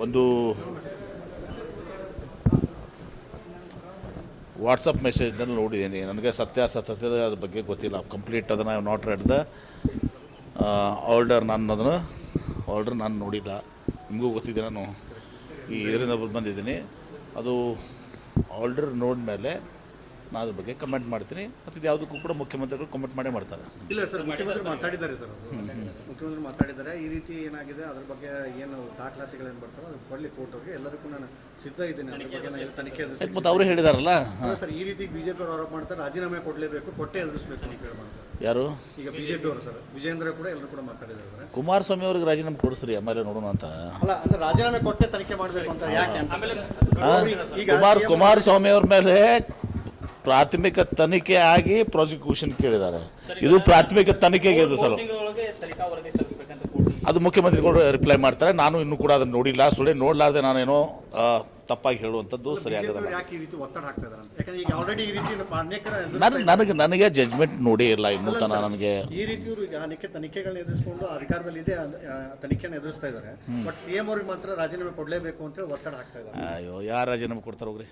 ಒಂದು ವಾಟ್ಸಪ್ ಮೆಸೇಜ್ನಲ್ಲಿ ನೋಡಿದ್ದೀನಿ. ನನಗೆ ಸತ್ಯಾಸತ್ಯತೆ ಅದ್ರ ಬಗ್ಗೆ ಗೊತ್ತಿಲ್ಲ ಕಂಪ್ಲೀಟ್. ಅದನ್ನು I not red the order. Order ನಾನು ನೋಡಿಲ್ಲ. ನಿಮಗೂ ಗೊತ್ತಿದೆ, ನಾನು ಈ ಇದರಿಂದ ಬಂದಿದ್ದೀನಿ. ಅದು ಆರ್ಡರ್ ನೋಡಿದ್ಮೇಲೆ ನಾನು ಅದ್ರ ಬಗ್ಗೆ ಕಮೆಂಟ್ ಮಾಡ್ತೀನಿ. ಮತ್ತು ಇದು ಯಾವುದಕ್ಕೂ ಕೂಡ ಮುಖ್ಯಮಂತ್ರಿಗಳು ಕಮೆಂಟ್ ಮಾಡೇ ಮಾಡ್ತಾರೆ. ಇಲ್ಲ ಸರ್, ಮುಖ್ಯಮಂತ್ರಿ ಮಾತಾಡಿದ್ದಾರೆ ಸರ್. ಮುಖ್ಯಮಂತ್ರಿ ಮಾತಾಡಿದ್ದಾರೆ. ಈ ರೀತಿ ಏನಾಗಿದೆ ಅದ್ರ ಬಗ್ಗೆ ಏನು ದಾಖಲಾತಿಗಳೇನು ಬರ್ತಾರೋ ಅದು ಕೊಡಲಿ ಕೋರ್ಟ್ಗೆ. ಎಲ್ಲದಕ್ಕೂ ನಾನು ಸಿದ್ಧ ಇದ್ದೀನಿ. ಅದ್ರ ಬಗ್ಗೆ ನಾನು ತನಿಖೆ ಮತ್ತು ಅವರು ಹೇಳಿದಾರಲ್ಲ ಸರ್, ಈ ರೀತಿ ಬಿಜೆಪಿ ಅವರು ಆರೋಪ ಮಾಡ್ತಾರೆ, ರಾಜೀನಾಮೆ ಕೊಡಲೇಬೇಕು, ಕೊಟ್ಟೆ ಎದುರಿಸಬೇಕು ಅಂತ ಹೇಳಿ ಮಾಡ್ತಾರೆ. ಯಾರು? ಈಗ ಬಿಜೆಪಿ ಅವರು ಸರ್, ವಿಜೇಂದ್ರ ಕೂಡ ಎಲ್ಲರೂ ಕೂಡ ಮಾತಾಡಿದ್ದಾರೆ. ಕುಮಾರಸ್ವಾಮಿ ಅವ್ರಿಗೆ ರಾಜೀನಾಮೆ ಕೊಡಿಸ್ರಿ, ಆಮೇಲೆ ನೋಡೋಣ ಅಂತ. ಅಲ್ಲ ಅಂದ್ರೆ ರಾಜೀನಾಮೆ ಕೊಟ್ಟೆ ತನಿಖೆ ಮಾಡಬೇಕು ಅಂತ ಯಾಕೆ? ಕುಮಾರಸ್ವಾಮಿ ಅವ್ರ ಮೇಲೆ ಪ್ರಾಥಮಿಕ ತನಿಖೆ ಆಗಿ ಪ್ರಾಸಿಕ್ಯೂಷನ್ ಕೇಳಿದ್ದಾರೆ. ಇದು ಪ್ರಾಥಮಿಕ ತನಿಖೆಗೆ ಇದು ಸರ್. ಅದು ಮುಖ್ಯಮಂತ್ರಿಗಳು ರಿಪ್ಲೈ ಮಾಡ್ತಾರೆ. ನಾನು ಇನ್ನೂ ಕೂಡ ಅದನ್ನು ನೋಡಿಲ್ಲ. ಸುಳ್ಳೆ ನೋಡಲಾರ್ದೆ ನಾನೇನೋ ತಪ್ಪಾಗಿ ಹೇಳುವಂಥದ್ದು ಸರಿಯಾಗಲ್ಲ. ನನಗೆ ಜಜ್ಮೆಂಟ್ ನೋಡಿ ಇಲ್ಲ ಇನ್ನೂ ತನ. ನನಗೆ ಈ ರೀತಿ ತನಿಖೆಗಳನ್ನ ಎದುರಿಸಿಕೊಂಡು ಅಧಿಕಾರದಲ್ಲಿದೆ, ತನಿಖೆಯನ್ನು ಎದುರಿಸ್ತಾ ಇದ್ದಾರೆ. ಬಟ್ ಸಿಎಂ ಅವ್ರಿಗೆ ಮಾತ್ರ ರಾಜೀನಾಮೆ ಕೊಡಲೇಬೇಕು ಅಂತ ಒತ್ತಡ ಹಾಕ್ತಾ ಇದ್ದಾರೆ. ಅಯ್ಯೋ, ಯಾರು ರಾಜೀನಾಮೆ ಕೊಡ್ತಾರೆ ಹೋಗ್ರಿ?